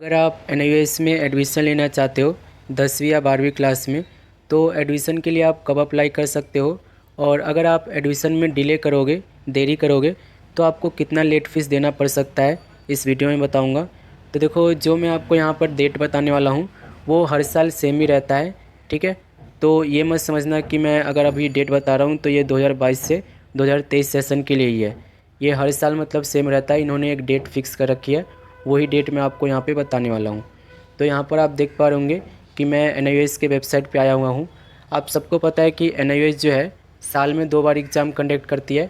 अगर आप एनआईओएस में एडमिशन लेना चाहते हो 10वीं या 12वीं क्लास में, तो एडमिशन के लिए आप कब अप्लाई कर सकते हो। और अगर आप एडमिशन में डिले करोगे, देरी करोगे, तो आपको कितना लेट फीस देना पड़ सकता है, इस वीडियो में बताऊंगा। तो देखो, जो मैं आपको यहाँ पर डेट बताने वाला हूँ वो हर साल सेम ही रहता है। ठीक है, तो ये मत समझना कि मैं अगर अभी डेट बता रहा हूँ तो ये 2022 से 2023 सेशन के लिए ही है। ये हर साल मतलब सेम रहता है। इन्होंने एक डेट फिक्स कर रखी है, वही डेट मैं आपको यहाँ पे बताने वाला हूँ। तो यहाँ पर आप देख पा रहे होंगे कि मैं एनआईओएस के वेबसाइट पे आया हुआ हूँ। आप सबको पता है कि एनआईओएस जो है साल में 2 बार एग्ज़ाम कंडक्ट करती है।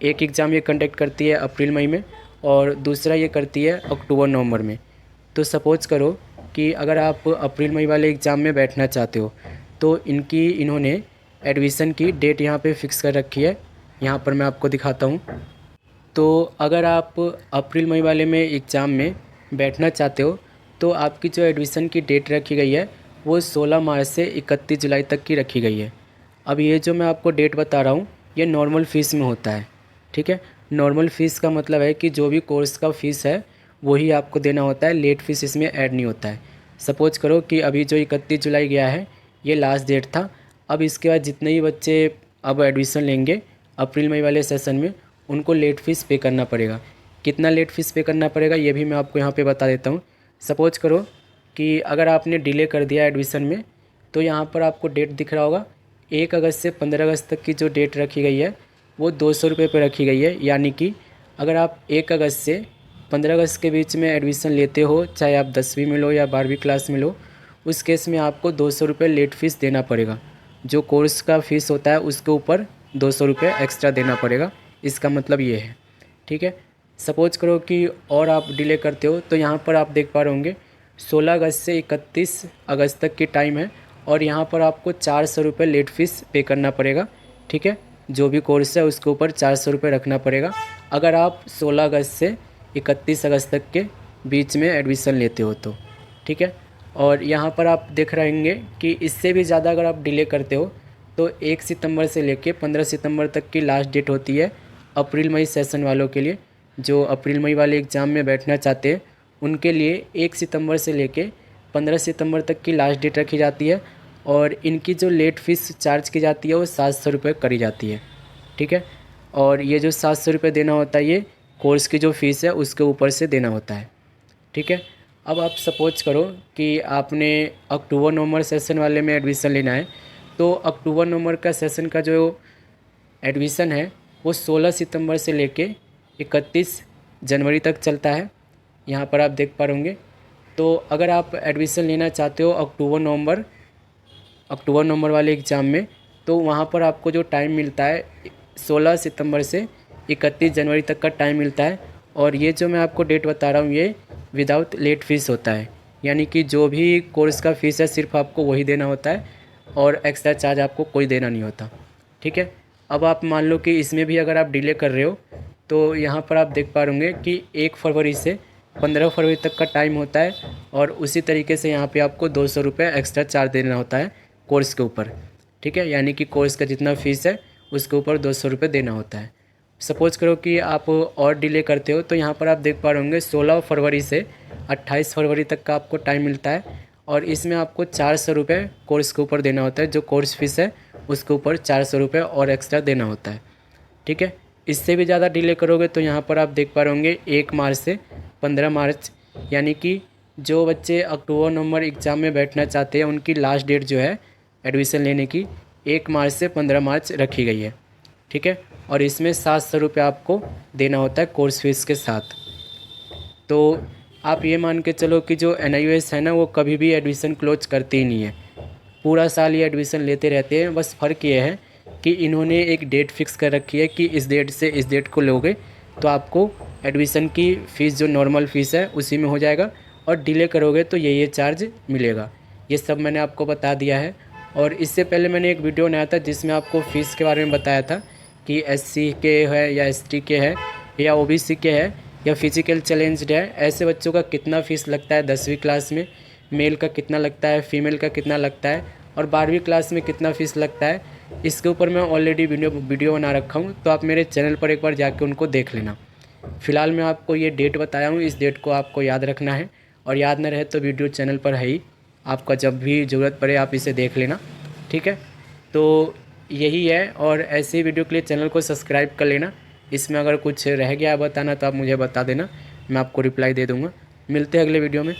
एक एग्ज़ाम ये कंडक्ट करती है अप्रैल मई में, और दूसरा ये करती है अक्टूबर नवंबर में। तो सपोज़ करो कि अगर आप अप्रैल मई वाले एग्ज़ाम में बैठना चाहते हो, तो इन्होंने एडमिशन की डेट यहाँ पे फिक्स कर रखी है। यहाँ पर मैं आपको दिखाता हूँ। तो अगर आप अप्रैल मई वाले में एग्ज़ाम में बैठना चाहते हो, तो आपकी जो एडमिशन की डेट रखी गई है वो 16 मार्च से 31 जुलाई तक की रखी गई है। अब ये जो मैं आपको डेट बता रहा हूँ ये नॉर्मल फ़ीस में होता है। ठीक है, नॉर्मल फ़ीस का मतलब है कि जो भी कोर्स का फ़ीस है वही आपको देना होता है, लेट फ़ीस इसमें ऐड नहीं होता है। सपोज़ करो कि अभी जो 31 जुलाई गया है ये लास्ट डेट था। अब इसके बाद जितने ही बच्चे अब एडमिशन लेंगे अप्रैल मई वाले सेशन में, उनको लेट फ़ीस पे करना पड़ेगा। कितना लेट फ़ीस पे करना पड़ेगा ये भी मैं आपको यहाँ पे बता देता हूँ। सपोज़ करो कि अगर आपने डिले कर दिया एडमिशन में, तो यहाँ पर आपको डेट दिख रहा होगा 1 अगस्त से 15 अगस्त तक की जो डेट रखी गई है वो 200 रुपये पर रखी गई है। यानी कि अगर आप 1 अगस्त से 15 अगस्त के बीच में एडमिशन लेते हो, चाहे आप 10वीं में लो या 12वीं क्लास में लो, उस केस में आपको 200 रुपये लेट फ़ीस देना पड़ेगा। जो कोर्स का फ़ीस होता है उसके ऊपर 200 रुपये एक्स्ट्रा देना पड़ेगा। इसका मतलब ये है। ठीक है, सपोज़ करो कि और आप डिले करते हो, तो यहाँ पर आप देख पा रहे होंगे 16 अगस्त से 31 अगस्त तक की टाइम है, और यहाँ पर आपको 400 रुपये लेट फ़ीस पे करना पड़ेगा। ठीक है, जो भी कोर्स है उसके ऊपर 400 रुपये रखना पड़ेगा अगर आप 16 अगस्त से 31 अगस्त तक के बीच में एडमिशन लेते हो तो। ठीक है, और यहाँ पर आप देख रहेंगे कि इससे भी ज़्यादा अगर आप डिले करते हो तो 1 सितंबर से लेके 15 सितंबर तक की लास्ट डेट होती है अप्रैल मई सेशन वालों के लिए। जो अप्रैल मई वाले एग्ज़ाम में बैठना चाहते हैं उनके लिए 1 सितंबर से लेके 15 सितंबर तक की लास्ट डेट रखी जाती है, और इनकी जो लेट फ़ीस चार्ज की जाती है वो 700 रुपये करी जाती है। ठीक है, और ये जो 700 रुपये देना होता है ये कोर्स की जो फ़ीस है उसके ऊपर से देना होता है। ठीक है, अब आप सपोज करो कि आपने अक्टूबर नवंबर सेशन वाले में एडमिशन लेना है, तो अक्टूबर नवंबर का सेशन का जो एडमिशन है वो 16 सितंबर से लेके 31 जनवरी तक चलता है। यहाँ पर आप देख पा रहे होंगे। तो अगर आप एडमिशन लेना चाहते हो अक्टूबर नवंबर वाले एग्ज़ाम में, तो वहाँ पर आपको जो टाइम मिलता है 16 सितंबर से 31 जनवरी तक का टाइम मिलता है। और ये जो मैं आपको डेट बता रहा हूँ ये विदाउट लेट फ़ीस होता है। यानी कि जो भी कोर्स का फ़ीस है सिर्फ आपको वही देना होता है, और एक्स्ट्रा चार्ज आपको कोई देना नहीं होता। ठीक है, अब आप मान लो कि इसमें भी अगर आप डिले कर रहे हो, तो यहाँ पर आप देख पा होंगे कि 1 फरवरी से 15 फरवरी तक का टाइम होता है, और उसी तरीके से यहाँ पे आपको 200 रुपये एक्स्ट्रा चार्ज देना होता है कोर्स के ऊपर। ठीक है, यानी कि कोर्स का जितना फ़ीस है उसके ऊपर 200 रुपये देना होता है। सपोज़ करो कि आप और डिले करते हो, तो यहाँ पर आप देख पा रहे होंगे 16 फरवरी से 28 फरवरी तक का आपको टाइम मिलता है, और इसमें आपको 400 रुपये कोर्स के ऊपर देना होता है। जो कोर्स फ़ीस है उसके ऊपर 400 रुपये और एक्स्ट्रा देना होता है। ठीक है, इससे भी ज़्यादा डिले करोगे तो यहाँ पर आप देख पा रहे होंगे 1 मार्च से 15 मार्च, यानी कि जो बच्चे अक्टूबर नवंबर एग्ज़ाम में बैठना चाहते हैं उनकी लास्ट डेट जो है एडमिशन लेने की 1 मार्च से 15 मार्च रखी गई है। ठीक है, और इसमें 700 रुपये आपको देना होता है कोर्स फीस के साथ। तो आप ये मान के चलो कि जो एनआईओएस है ना वो कभी भी एडमिशन क्लोज करते ही नहीं है। पूरा साल ये एडमिशन लेते रहते हैं। बस फ़र्क ये है कि इन्होंने एक डेट फिक्स कर रखी है कि इस डेट से इस डेट को लोगे तो आपको एडमिशन की फ़ीस जो नॉर्मल फ़ीस है उसी में हो जाएगा, और डिले करोगे तो ये चार्ज मिलेगा। ये सब मैंने आपको बता दिया है। और इससे पहले मैंने एक वीडियो बनाया था जिसमें आपको फ़ीस के बारे में बताया था कि एससी के है या एसटी के है या ओबीसी के है या फिजिकल चैलेंज्ड है, ऐसे बच्चों का कितना फ़ीस लगता है 10वीं क्लास में, मेल का कितना लगता है, फीमेल का कितना लगता है, और 12वीं क्लास में कितना फ़ीस लगता है। इसके ऊपर मैं ऑलरेडी वीडियो बना रखा हूँ, तो आप मेरे चैनल पर एक बार जाके उनको देख लेना। फ़िलहाल मैं आपको ये डेट बताया हूँ, इस डेट को आपको याद रखना है, और याद न रहे तो वीडियो चैनल पर है ही, आपका जब भी ज़रूरत पड़े आप इसे देख लेना, ठीक है। तो यही है, और ऐसे वीडियो के लिए चैनल को सब्सक्राइब कर लेना। इसमें अगर कुछ रह गया बताना तो आप मुझे बता देना, मैं आपको रिप्लाई दे दूँगा। मिलते हैं अगले वीडियो में।